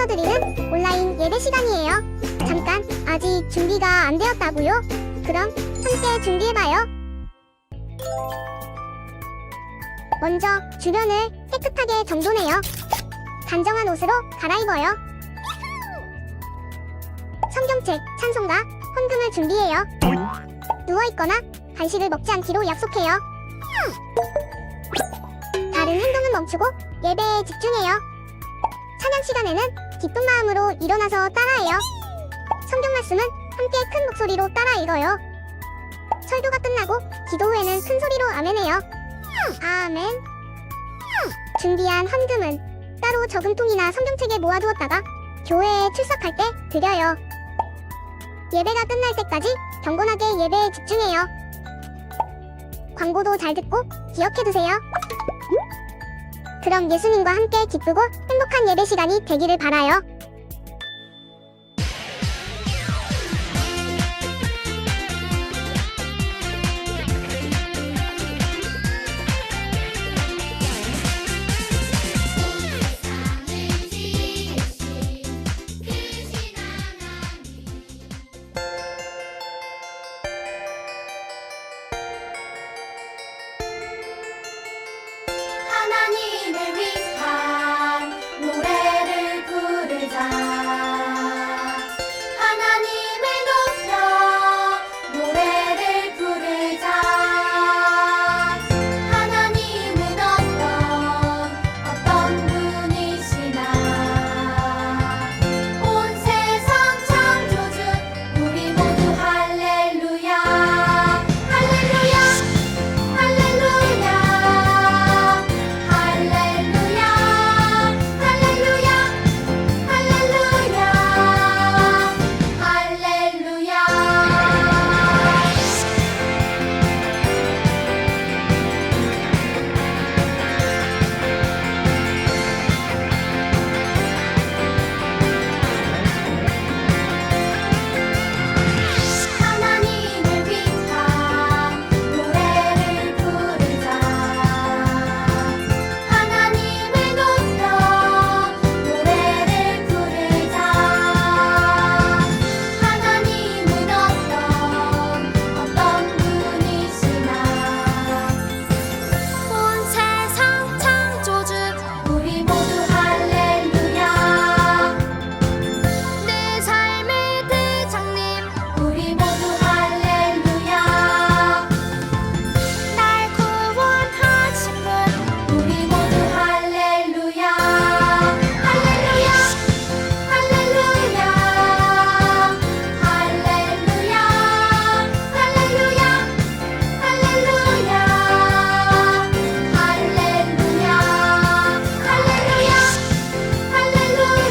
알려드리는 온라인 예배 시간이에요. 잠깐, 아직 준비가 안 되었다고요? 그럼 함께 준비해봐요. 먼저 주변을 깨끗하게 정돈해요. 단정한 옷으로 갈아입어요. 성경책, 찬송가, 헌금을 준비해요. 누워있거나 간식을 먹지 않기로 약속해요. 다른 행동은 멈추고 예배에 집중해요. 찬양 시간에는 기쁜 마음으로 일어나서 따라해요. 성경 말씀은 함께 큰 목소리로 따라 읽어요. 설교가 끝나고 기도 후에는 큰 소리로 아멘해요. 아멘. 준비한 헌금은 따로 저금통이나 성경책에 모아두었다가 교회에 출석할 때 드려요. 예배가 끝날 때까지 경건하게 예배에 집중해요. 광고도 잘 듣고 기억해두세요. 그럼 예수님과 함께 기쁘고 행복한 예배 시간이 되기를 바라요. 하나님을 위한 노래를 부르자. 하나님을 높여 노래를 부르자. 하나님은 어떤 분이시나. 온 세상 창조주 우리 모두 할렐루야. 할렐루야. 할렐루야. 하나님을 위한 노래를 부르자. 하나님을 높여 노래를 부르자. 하나님은 어떤 분이시나. 온 세상 창조주 우리 모두 할렐루야. 내 삶의 대장님 우리 모두 할렐루야. 날 구원하신 분 우리 모두 할렐루야. 할렐루야. 할렐루야. 할렐루야. 할렐루야. 할렐루야. 할렐루야. 할렐루야.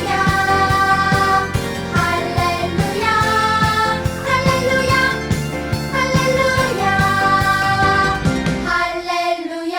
할렐루야. 할렐루야. 할렐루야.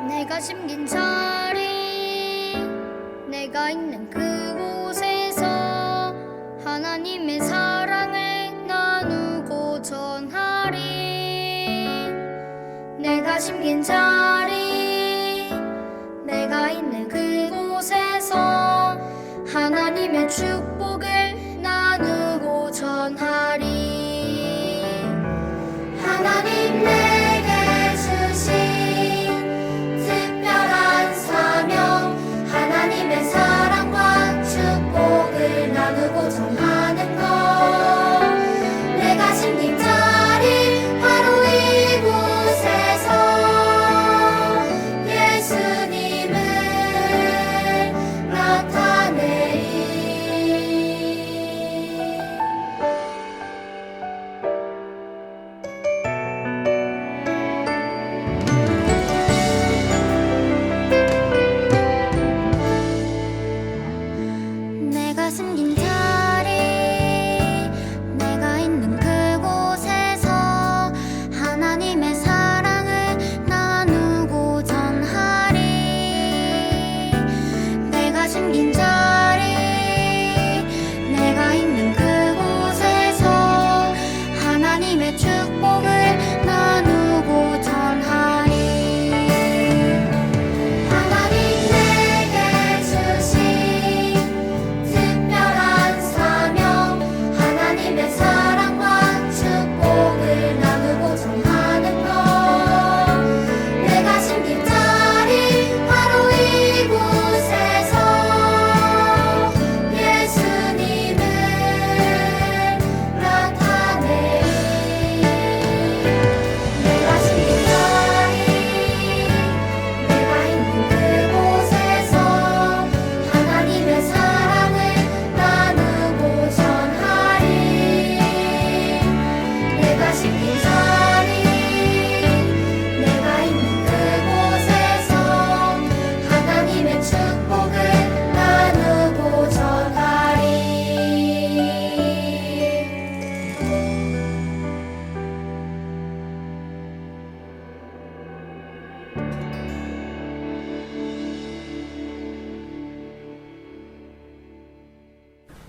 내가 심긴 자리, 내가 있는 그곳에서 하나님의 사랑을 나누고 전하리. 내가 심긴 자리, 내가 있는 그곳에서 하나님의 축복을 나누고 전하리. 하나님 내게 주신 특별한 사명, 하나님의 사랑과 축복을 나누고 전하는 것. 내가 심긴 자리 바로 이곳에서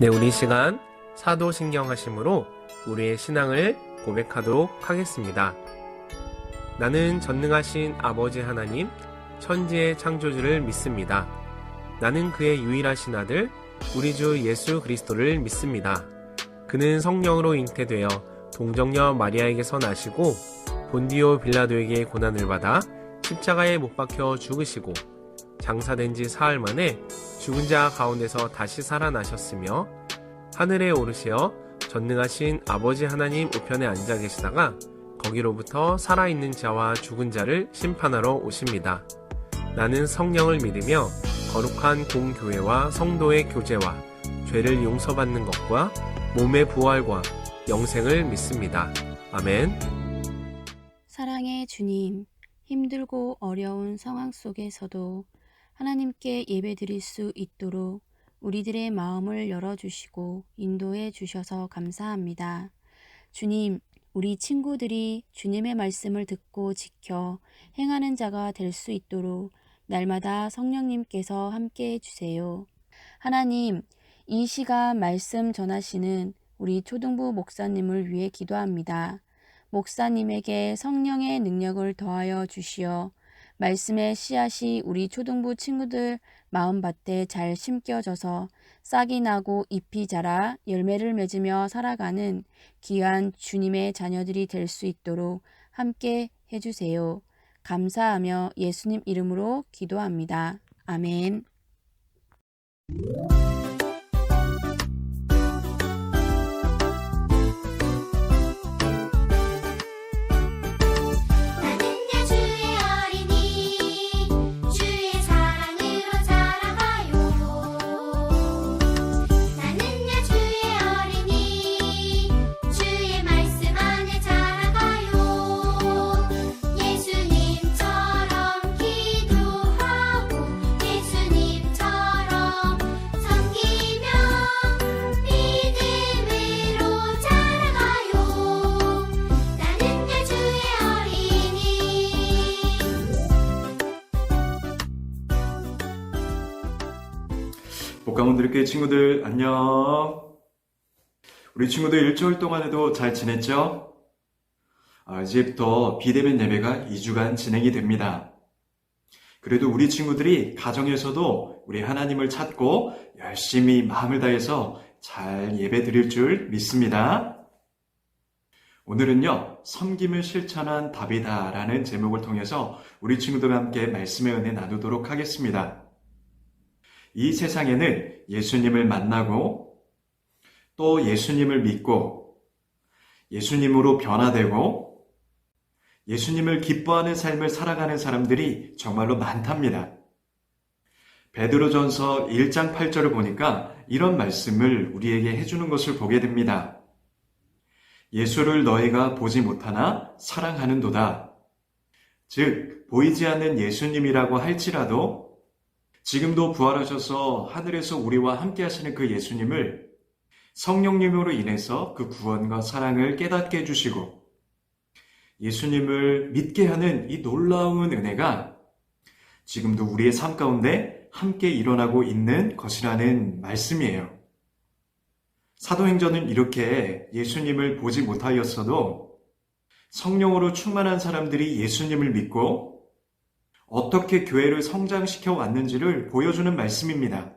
네, 우리 시간 사도신경하심으로 우리의 신앙을 고백하도록 하겠습니다. 나는 전능하신 아버지 하나님, 천지의 창조주를 믿습니다. 나는 그의 유일하신 아들, 우리 주 예수 그리스도를 믿습니다. 그는 성령으로 잉태되어 동정녀 마리아에게서 나시고 본디오 빌라도에게 고난을 받아 십자가에 못 박혀 죽으시고 장사된 지 사흘 만에 죽은 자 가운데서 다시 살아나셨으며 하늘에 오르시어 전능하신 아버지 하나님 우편에 앉아 계시다가 거기로부터 살아있는 자와 죽은 자를 심판하러 오십니다. 나는 성령을 믿으며 거룩한 공교회와 성도의 교제와 죄를 용서받는 것과 몸의 부활과 영생을 믿습니다. 아멘. 사랑의 주님, 힘들고 어려운 상황 속에서도 하나님께 예배드릴 수 있도록 우리들의 마음을 열어주시고 인도해 주셔서 감사합니다. 주님, 우리 친구들이 주님의 말씀을 듣고 지켜 행하는 자가 될 수 있도록 날마다 성령님께서 함께 해주세요. 하나님, 이 시간 말씀 전하시는 우리 초등부 목사님을 위해 기도합니다. 목사님에게 성령의 능력을 더하여 주시어 말씀의 씨앗이 우리 초등부 친구들 마음밭에 잘 심겨져서 싹이 나고 잎이 자라 열매를 맺으며 살아가는 귀한 주님의 자녀들이 될 수 있도록 함께 해주세요. 감사하며 예수님 이름으로 기도합니다. 아멘. 나는야 주의 어린이 주의 사랑으로 자라가요. 나는야 주의 어린이 주의 말씀 안에 자라가요. 예수님처럼 기도하고 예수님처럼 섬기며 믿음으로 자라가요. 나는야 주의 어린이. 복강원들교회 친구들 안녕. 우리 친구들 일주일 동안에도 잘 지냈죠? 이제부터 비대면 예배가 2주간 진행이 됩니다. 그래도 우리 친구들이 가정에서도 우리 하나님을 찾고 열심히 마음을 다해서 잘 예배 드릴 줄 믿습니다. 오늘은요, 섬김을 실천한 답이다라는 제목을 통해서 우리 친구들과 함께 말씀의 은혜 나누도록 하겠습니다. 이 세상에는 예수님을 만나고 또 예수님을 믿고 예수님으로 변화되고 예수님을 기뻐하는 삶을 살아가는 사람들이 정말로 많답니다. 베드로전서 1장 8절을 보니까 이런 말씀을 우리에게 해주는 것을 보게 됩니다. 예수를 너희가 보지 못하나 사랑하는도다. 즉 보이지 않는 예수님이라고 할지라도 지금도 부활하셔서 하늘에서 우리와 함께 하시는 그 예수님을 성령님으로 인해서 그 구원과 사랑을 깨닫게 해주시고 예수님을 믿게 하는 이 놀라운 은혜가 지금도 우리의 삶 가운데 함께 일어나고 있는 것이라는 말씀이에요. 사도행전은 이렇게 예수님을 보지 못하였어도 성령으로 충만한 사람들이 예수님을 믿고 어떻게 교회를 성장시켜 왔는지를 보여주는 말씀입니다.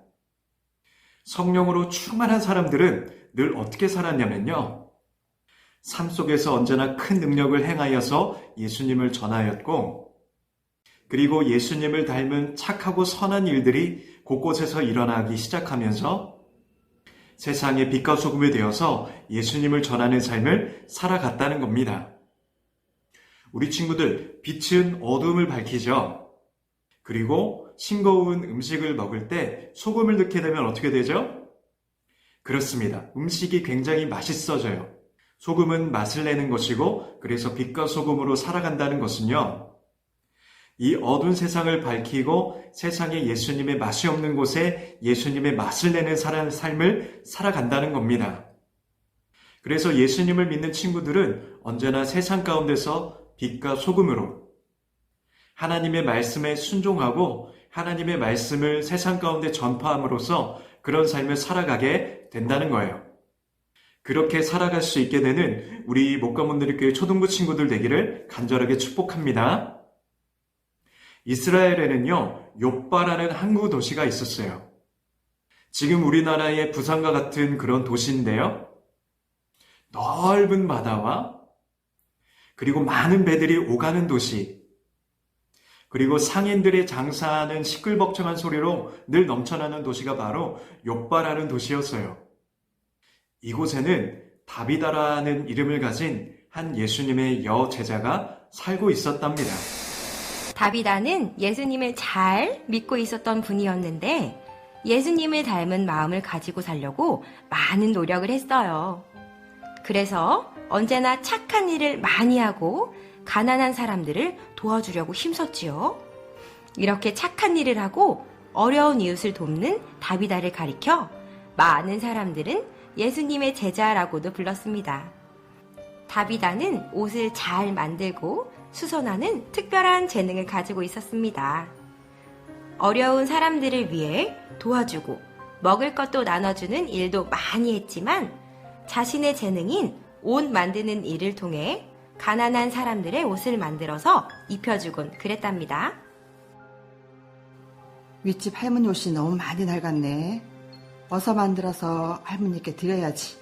성령으로 충만한 사람들은 늘 어떻게 살았냐면요. 삶 속에서 언제나 큰 능력을 행하여서 예수님을 전하였고, 그리고 예수님을 닮은 착하고 선한 일들이 곳곳에서 일어나기 시작하면서 세상의 빛과 소금이 되어서 예수님을 전하는 삶을 살아갔다는 겁니다. 우리 친구들, 빛은 어둠을 밝히죠. 그리고 싱거운 음식을 먹을 때 소금을 넣게 되면 어떻게 되죠? 그렇습니다. 음식이 굉장히 맛있어져요. 소금은 맛을 내는 것이고, 그래서 빛과 소금으로 살아간다는 것은요, 이 어두운 세상을 밝히고 세상에 예수님의 맛이 없는 곳에 예수님의 맛을 내는 삶을 살아간다는 겁니다. 그래서 예수님을 믿는 친구들은 언제나 세상 가운데서 빛과 소금으로 하나님의 말씀에 순종하고 하나님의 말씀을 세상 가운데 전파함으로써 그런 삶을 살아가게 된다는 거예요. 그렇게 살아갈 수 있게 되는 우리 목가문드리교회 초등부 친구들 되기를 간절하게 축복합니다. 이스라엘에는요, 욥바라는 항구 도시가 있었어요. 지금 우리나라의 부산과 같은 그런 도시인데요. 넓은 바다와 그리고 많은 배들이 오가는 도시, 그리고 상인들의 장사하는 시끌벅적한 소리로 늘 넘쳐나는 도시가 바로 욥바라는 도시였어요. 이곳에는 다비다라는 이름을 가진 한 예수님의 여제자가 살고 있었답니다. 다비다는 예수님을 잘 믿고 있었던 분이었는데 예수님을 닮은 마음을 가지고 살려고 많은 노력을 했어요. 그래서 언제나 착한 일을 많이 하고 가난한 사람들을 도와주려고 힘썼지요. 이렇게 착한 일을 하고 어려운 이웃을 돕는 다비다를 가리켜 많은 사람들은 예수님의 제자라고도 불렀습니다. 다비다는 옷을 잘 만들고 수선하는 특별한 재능을 가지고 있었습니다. 어려운 사람들을 위해 도와주고 먹을 것도 나눠주는 일도 많이 했지만 자신의 재능인 옷 만드는 일을 통해 가난한 사람들의 옷을 만들어서 입혀주곤 그랬답니다. 윗집 할머니 옷이 너무 많이 낡았네. 어서 만들어서 할머니께 드려야지.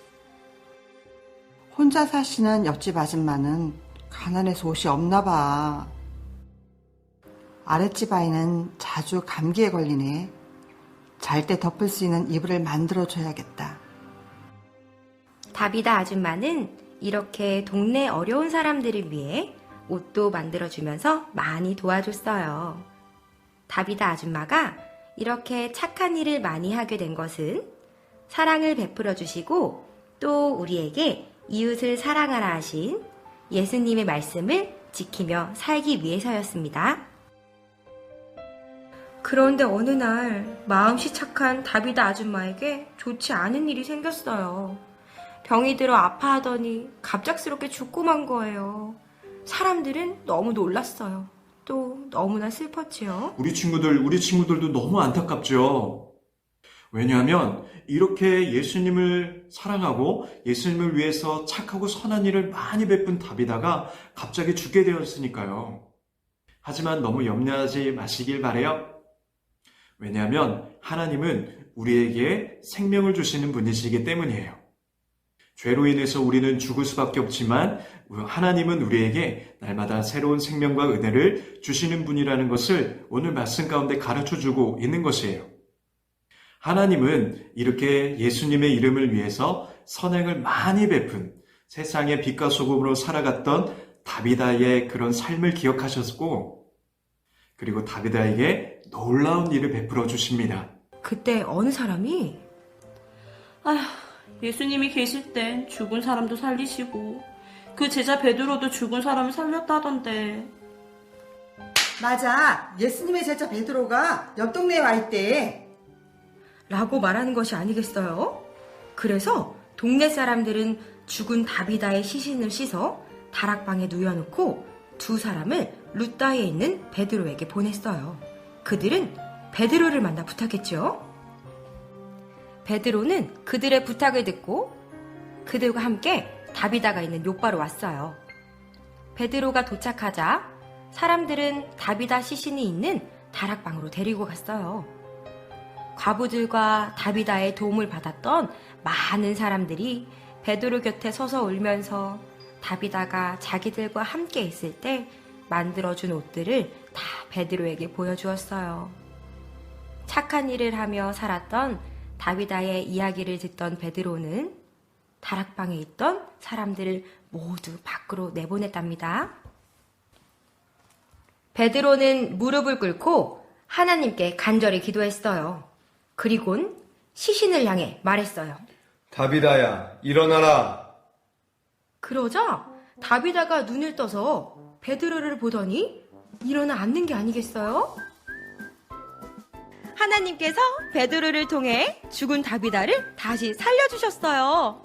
혼자 사시는 옆집 아줌마는 가난해서 옷이 없나 봐. 아랫집 아이는 자주 감기에 걸리네. 잘 때 덮을 수 있는 이불을 만들어줘야겠다. 다비다 아줌마는 이렇게 동네 어려운 사람들을 위해 옷도 만들어주면서 많이 도와줬어요. 다비다 아줌마가 이렇게 착한 일을 많이 하게 된 것은 사랑을 베풀어 주시고 또 우리에게 이웃을 사랑하라 하신 예수님의 말씀을 지키며 살기 위해서였습니다. 그런데 어느 날 마음씨 착한 다비다 아줌마에게 좋지 않은 일이 생겼어요. 병이 들어 아파하더니 갑작스럽게 죽고 만 거예요. 사람들은 너무 놀랐어요. 또 너무나 슬펐지요. 우리 친구들도 너무 안타깝죠. 왜냐하면 이렇게 예수님을 사랑하고 예수님을 위해서 착하고 선한 일을 많이 베푼 다비다가 갑자기 죽게 되었으니까요. 하지만 너무 염려하지 마시길 바래요. 왜냐하면 하나님은 우리에게 생명을 주시는 분이시기 때문이에요. 죄로 인해서 우리는 죽을 수밖에 없지만 하나님은 우리에게 날마다 새로운 생명과 은혜를 주시는 분이라는 것을 오늘 말씀 가운데 가르쳐주고 있는 것이에요. 하나님은 이렇게 예수님의 이름을 위해서 선행을 많이 베푼 세상의 빛과 소금으로 살아갔던 다비다의 그런 삶을 기억하셨고 그리고 다비다에게 놀라운 일을 베풀어 주십니다. 그때 어느 사람이 아휴, 예수님이 계실 땐 죽은 사람도 살리시고 그 제자 베드로도 죽은 사람을 살렸다던데. 맞아. 예수님의 제자 베드로가 옆 동네에 와 있대. 라고 말하는 것이 아니겠어요? 그래서 동네 사람들은 죽은 다비다의 시신을 씻어 다락방에 누워놓고 두 사람을 룻다에 있는 베드로에게 보냈어요. 그들은 베드로를 만나 부탁했죠. 베드로는 그들의 부탁을 듣고 그들과 함께 다비다가 있는 욥바로 왔어요. 베드로가 도착하자 사람들은 다비다 시신이 있는 다락방으로 데리고 갔어요. 과부들과 다비다의 도움을 받았던 많은 사람들이 베드로 곁에 서서 울면서 다비다가 자기들과 함께 있을 때 만들어준 옷들을 다 베드로에게 보여주었어요. 착한 일을 하며 살았던 다비다의 이야기를 듣던 베드로는 다락방에 있던 사람들을 모두 밖으로 내보냈답니다. 베드로는 무릎을 꿇고 하나님께 간절히 기도했어요. 그리곤 시신을 향해 말했어요. 다비다야, 일어나라. 그러자 다비다가 눈을 떠서 베드로를 보더니 일어나 앉는 게 아니겠어요? 하나님께서 베드로를 통해 죽은 다비다를 다시 살려주셨어요.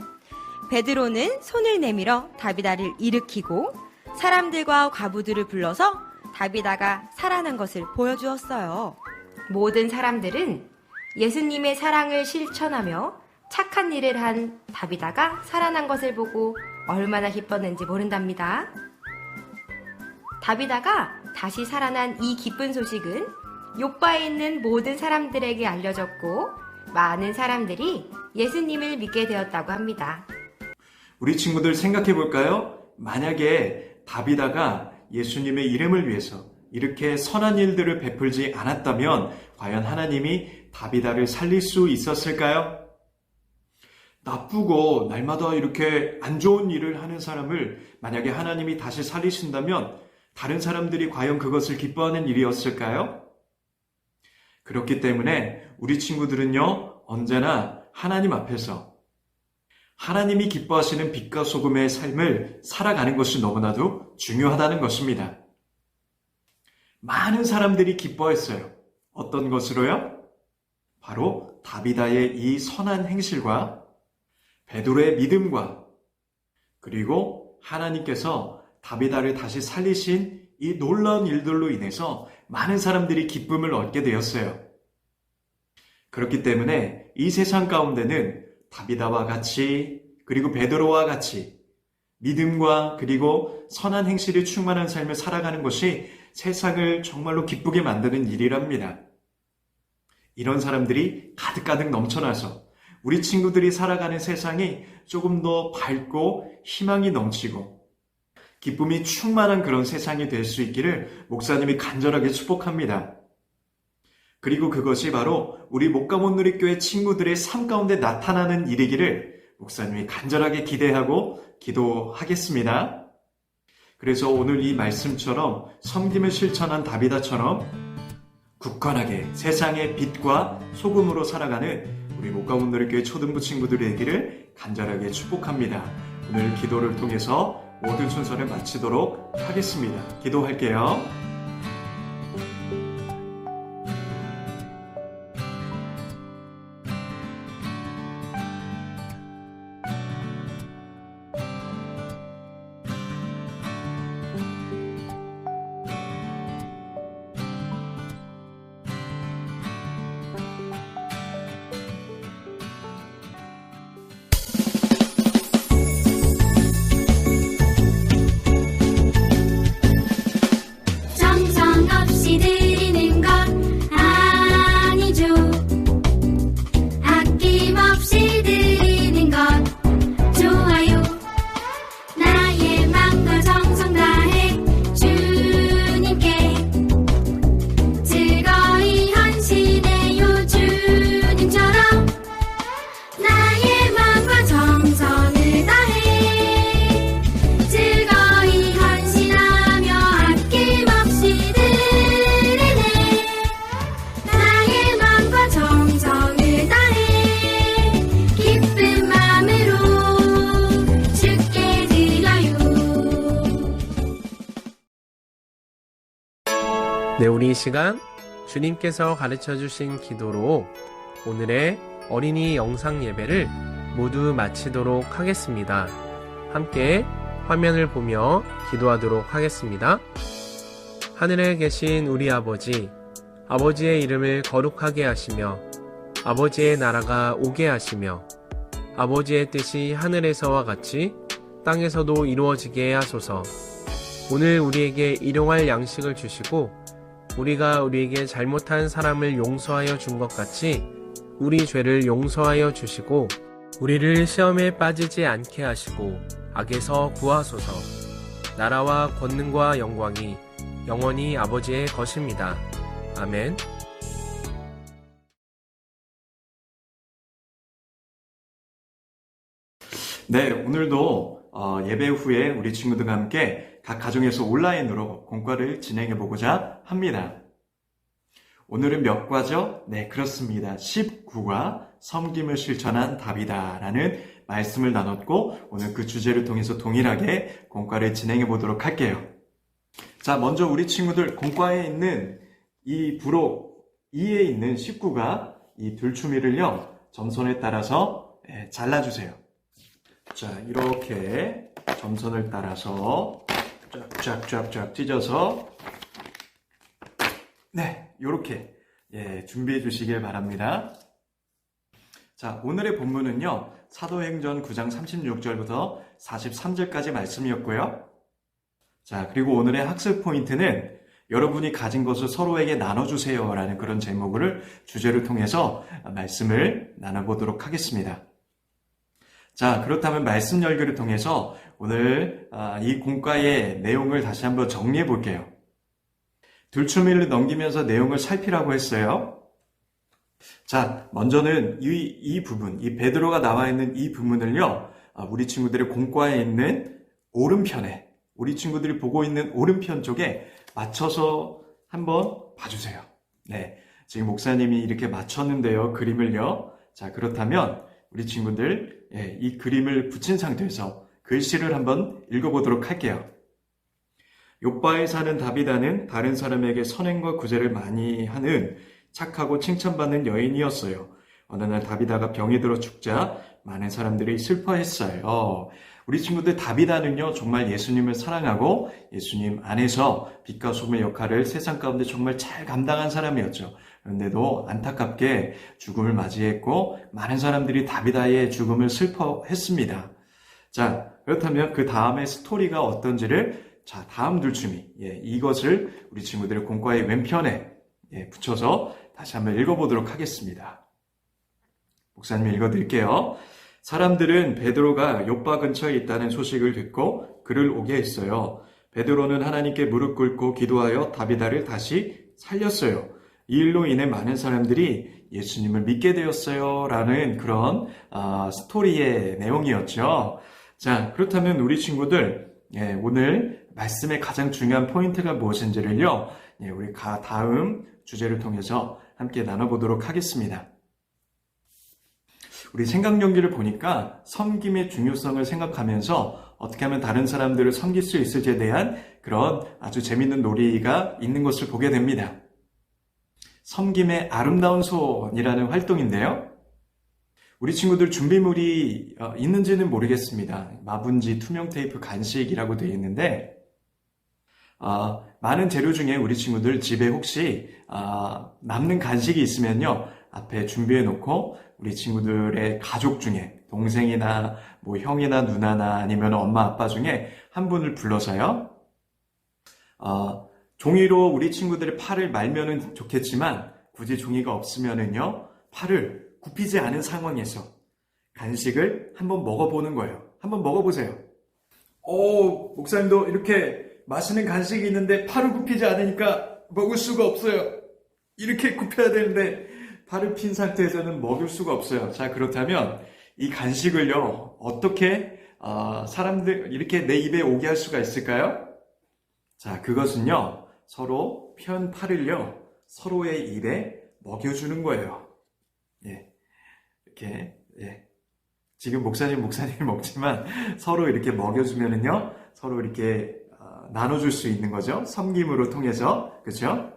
베드로는 손을 내밀어 다비다를 일으키고 사람들과 과부들을 불러서 다비다가 살아난 것을 보여주었어요. 모든 사람들은 예수님의 사랑을 실천하며 착한 일을 한 다비다가 살아난 것을 보고 얼마나 기뻤는지 모른답니다. 다비다가 다시 살아난 이 기쁜 소식은 욥바에 있는 모든 사람들에게 알려졌고 많은 사람들이 예수님을 믿게 되었다고 합니다. 우리 친구들 생각해 볼까요? 만약에 다비다가 예수님의 이름을 위해서 이렇게 선한 일들을 베풀지 않았다면 과연 하나님이 다비다를 살릴 수 있었을까요? 나쁘고 날마다 이렇게 안 좋은 일을 하는 사람을 만약에 하나님이 다시 살리신다면 다른 사람들이 과연 그것을 기뻐하는 일이었을까요? 그렇기 때문에 우리 친구들은요, 언제나 하나님 앞에서 하나님이 기뻐하시는 빛과 소금의 삶을 살아가는 것이 너무나도 중요하다는 것입니다. 많은 사람들이 기뻐했어요. 어떤 것으로요? 바로 다비다의 이 선한 행실과 베드로의 믿음과 그리고 하나님께서 다비다를 다시 살리신 이 놀라운 일들로 인해서 많은 사람들이 기쁨을 얻게 되었어요. 그렇기 때문에 이 세상 가운데는 다비다와 같이 그리고 베드로와 같이 믿음과 그리고 선한 행실이 충만한 삶을 살아가는 것이 세상을 정말로 기쁘게 만드는 일이랍니다. 이런 사람들이 가득가득 넘쳐나서 우리 친구들이 살아가는 세상이 조금 더 밝고 희망이 넘치고 기쁨이 충만한 그런 세상이 될 수 있기를 목사님이 간절하게 축복합니다. 그리고 그것이 바로 우리 목가못누리교회 친구들의 삶 가운데 나타나는 일이기를 목사님이 간절하게 기대하고 기도하겠습니다. 그래서 오늘 이 말씀처럼 섬김을 실천한 다비다처럼 굳건하게 세상의 빛과 소금으로 살아가는 우리 목가못누리교회 초등부 친구들의 되기를 간절하게 축복합니다. 오늘 기도를 통해서 모든 순서를 마치도록 하겠습니다. 기도할게요. 정성 없이 드리는 것 아니죠. 아낌없이 드리는 것 좋아요. 나의 맘과 정성 다해 주님께 즐거이 헌신해요. 주님처럼 나의 맘과 정성을 다해 즐거이 헌신하며 아낌없이 드리네. 나의 맘과 정성을 다해 기쁜 마음으로 주께 드려요. 네, 우리 이 시간 주님께서 가르쳐 주신 기도로 오늘의 어린이 영상 예배를 모두 마치도록 하겠습니다. 함께 화면을 보며 기도하도록 하겠습니다. 하늘에 계신 우리 아버지, 아버지의 이름을 거룩하게 하시며 아버지의 나라가 오게 하시며 아버지의 뜻이 하늘에서와 같이 땅에서도 이루어지게 하소서. 오늘 우리에게 일용할 양식을 주시고 우리가 우리에게 잘못한 사람을 용서하여 준 것 같이 우리 죄를 용서하여 주시고 우리를 시험에 빠지지 않게 하시고 악에서 구하소서. 나라와 권능과 영광이 영원히 아버지의 것입니다. 아멘. 네, 오늘도 예배 후에 우리 친구들과 함께 각 가정에서 온라인으로 공과를 진행해 보고자 합니다. 오늘은 몇 과죠? 네, 그렇습니다. 19과 섬김을 실천한 다비다라는 말씀을 나눴고 오늘 그 주제를 통해서 동일하게 공과를 진행해 보도록 할게요. 자, 먼저 우리 친구들 공과에 있는 이 부록 2에 있는 19가 이 들추미를요, 점선에 따라서 잘라주세요. 자, 이렇게 점선을 따라서 쫙쫙쫙쫙 찢어서 네, 요렇게 준비해 주시길 바랍니다. 자, 오늘의 본문은요, 사도행전 9장 36절부터 43절까지 말씀이었고요. 자, 그리고 오늘의 학습 포인트는 여러분이 가진 것을 서로에게 나눠주세요 라는 그런 제목을 주제를 통해서 말씀을 나눠보도록 하겠습니다. 자, 그렇다면 말씀 열기를 통해서 오늘 이 공과의 내용을 다시 한번 정리해 볼게요. 들추미를 넘기면서 내용을 살피라고 했어요. 자, 먼저는 이 부분, 이 베드로가 나와 있는 이 부분을요, 우리 친구들의 공과에 있는 오른편에, 우리 친구들이 보고 있는 오른편 쪽에 맞춰서 한번 봐주세요. 네, 지금 목사님이 이렇게 맞췄는데요, 그림을요. 자, 그렇다면 우리 친구들 이 그림을 붙인 상태에서 글씨를 한번 읽어보도록 할게요. 욥바에 사는 다비다는 다른 사람에게 선행과 구제를 많이 하는 착하고 칭찬받는 여인이었어요. 어느 날 다비다가 병이 들어 죽자 많은 사람들이 슬퍼했어요. 우리 친구들 다비다는요, 정말 예수님을 사랑하고 예수님 안에서 빛과 소금의 역할을 세상 가운데 정말 잘 감당한 사람이었죠. 그런데도 안타깝게 죽음을 맞이했고 많은 사람들이 다비다의 죽음을 슬퍼했습니다. 자, 그렇다면 그 다음의 스토리가 어떤지를 자, 다음 들추미, 이것을 우리 친구들의 공과의 왼편에 붙여서 다시 한번 읽어보도록 하겠습니다. 목사님 읽어드릴게요. 사람들은 베드로가 욥바 근처에 있다는 소식을 듣고 그를 오게 했어요. 베드로는 하나님께 무릎 꿇고 기도하여 다비다를 다시 살렸어요. 이 일로 인해 많은 사람들이 예수님을 믿게 되었어요 라는 그런 스토리의 내용이었죠. 자, 그렇다면 우리 친구들 오늘 말씀의 가장 중요한 포인트가 무엇인지를요, 우리 다음 주제를 통해서 함께 나눠보도록 하겠습니다. 우리 생각연기를 보니까 섬김의 중요성을 생각하면서 어떻게 하면 다른 사람들을 섬길 수 있을지에 대한 그런 아주 재밌는 놀이가 있는 것을 보게 됩니다. 섬김의 아름다운 손이라는 활동인데요. 우리 친구들 준비물이 있는지는 모르겠습니다. 마분지, 투명 테이프, 간식이라고 되어 있는데 많은 재료 중에 우리 친구들 집에 혹시 남는 간식이 있으면요, 앞에 준비해 놓고 우리 친구들의 가족 중에 동생이나 뭐 형이나 누나나 아니면 엄마 아빠 중에 한 분을 불러서요, 종이로 우리 친구들의 팔을 말면은 좋겠지만 굳이 종이가 없으면은요, 팔을 굽히지 않은 상황에서 간식을 한번 먹어보는 거예요. 한번 먹어보세요. 목사님도 이렇게 맛있는 간식이 있는데 팔을 굽히지 않으니까 먹을 수가 없어요. 이렇게 굽혀야 되는데 팔을 핀 상태에서는 먹을 수가 없어요. 자, 그렇다면 이 간식을요, 어떻게 사람들 이렇게 내 입에 오게 할 수가 있을까요? 자, 그것은요, 서로 편 팔을요, 서로의 입에 먹여주는 거예요. 이렇게, 지금 목사님 먹지만 서로 이렇게 먹여주면은요, 서로 이렇게 나눠줄 수 있는 거죠. 섬김으로 통해서. 그렇죠?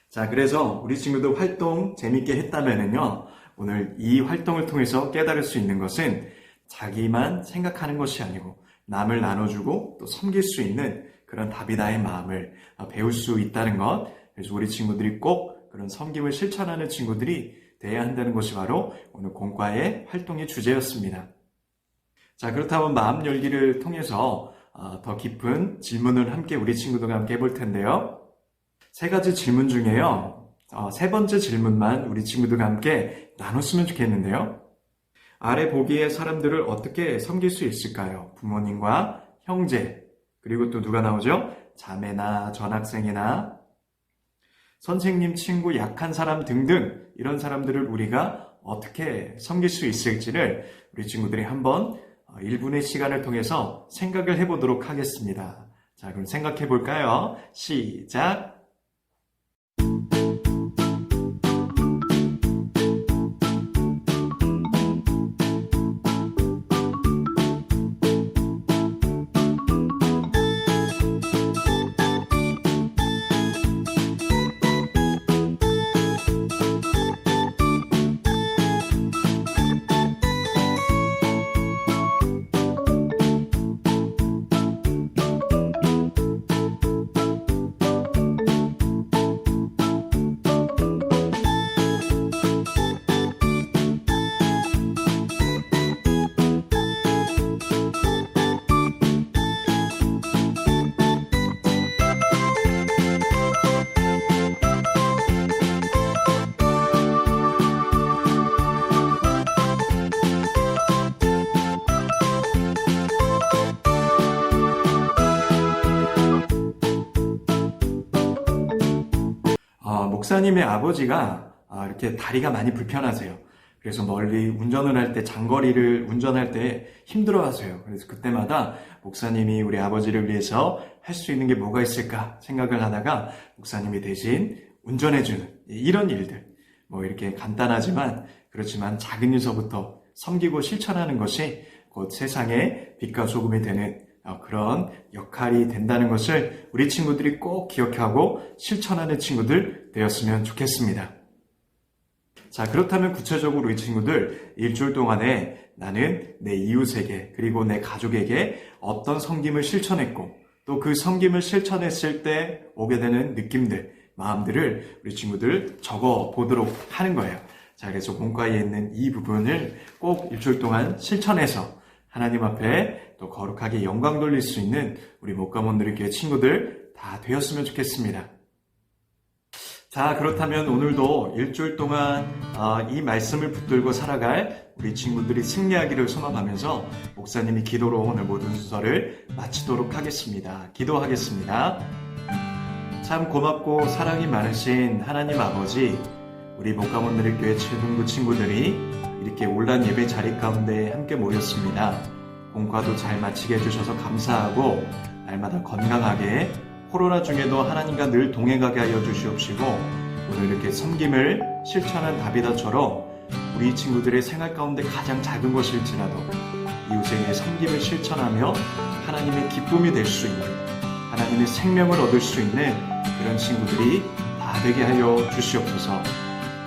자, 그래서 우리 친구들 활동 재밌게 했다면은요, 오늘 이 활동을 통해서 깨달을 수 있는 것은 자기만 생각하는 것이 아니고 남을 나눠주고 또 섬길 수 있는 그런 다비다의 마음을 배울 수 있다는 것. 그래서 우리 친구들이 꼭 그런 섬김을 실천하는 친구들이 돼야 한다는 것이 바로 오늘 공과의 활동의 주제였습니다. 자, 그렇다면 마음 열기를 통해서 더 깊은 질문을 함께 우리 친구들과 함께 해볼 텐데요. 세 가지 질문 중에요, 세 번째 질문만 우리 친구들과 함께 나눴으면 좋겠는데요. 아래 보기에 사람들을 어떻게 섬길 수 있을까요? 부모님과 형제, 그리고 또 누가 나오죠? 자매나 전학생이나 선생님, 친구, 약한 사람 등등 이런 사람들을 우리가 어떻게 섬길 수 있을지를 우리 친구들이 한번 1분의 시간을 통해서 생각을 해보도록 하겠습니다. 자, 그럼 생각해 볼까요? 시작! 목사님의 아버지가 이렇게 다리가 많이 불편하세요. 그래서 멀리 운전을 할 때, 장거리를 운전할 때 힘들어 하세요. 그래서 그때마다 목사님이 우리 아버지를 위해서 할 수 있는 게 뭐가 있을까 생각을 하다가 목사님이 대신 운전해주는 이런 일들. 뭐 이렇게 간단하지만 그렇지만 작은 일서부터 섬기고 실천하는 것이 곧 세상의 빛과 소금이 되는 그런 역할이 된다는 것을 우리 친구들이 꼭 기억하고 실천하는 친구들 되었으면 좋겠습니다. 자, 그렇다면 구체적으로 우리 친구들 일주일 동안에 나는 내 이웃에게 그리고 내 가족에게 어떤 섬김을 실천했고 또 그 섬김을 실천했을 때 오게 되는 느낌들, 마음들을 우리 친구들 적어 보도록 하는 거예요. 자, 그래서 본과에 있는 이 부분을 꼭 일주일 동안 실천해서 하나님 앞에 또 거룩하게 영광 돌릴 수 있는 우리 목가몬들의 교회 친구들 다 되었으면 좋겠습니다. 자, 그렇다면 오늘도 일주일 동안 이 말씀을 붙들고 살아갈 우리 친구들이 승리하기를 소망하면서 목사님이 기도로 오늘 모든 순서를 마치도록 하겠습니다. 기도하겠습니다. 참 고맙고 사랑이 많으신 하나님 아버지, 우리 목가몬들의 교회 최동부 친구들이 이렇게 온라인 예배 자리 가운데 함께 모였습니다. 공과도 잘 마치게 해주셔서 감사하고 날마다 건강하게 코로나 중에도 하나님과 늘 동행하게 하여 주시옵시고 오늘 이렇게 섬김을 실천한 다비다처럼 우리 친구들의 생활 가운데 가장 작은 것일지라도 이웃에게 섬김을 실천하며 하나님의 기쁨이 될 수 있는 하나님의 생명을 얻을 수 있는 그런 친구들이 다 되게 하여 주시옵소서.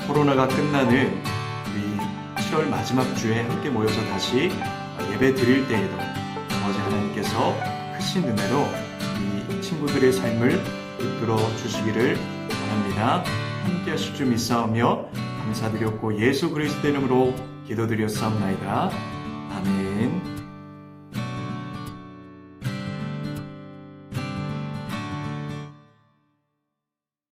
코로나가 끝나는 우리 7월 마지막 주에 함께 모여서 다시 예배 드릴 때에도 아버지 하나님께서 크신 은혜로 이 친구들의 삶을 이끌어 주시기를 원합니다. 함께 하실 줄 믿사오며 감사드렸고 예수 그리스도 이름으로 기도드렸사옵나이다. 아멘.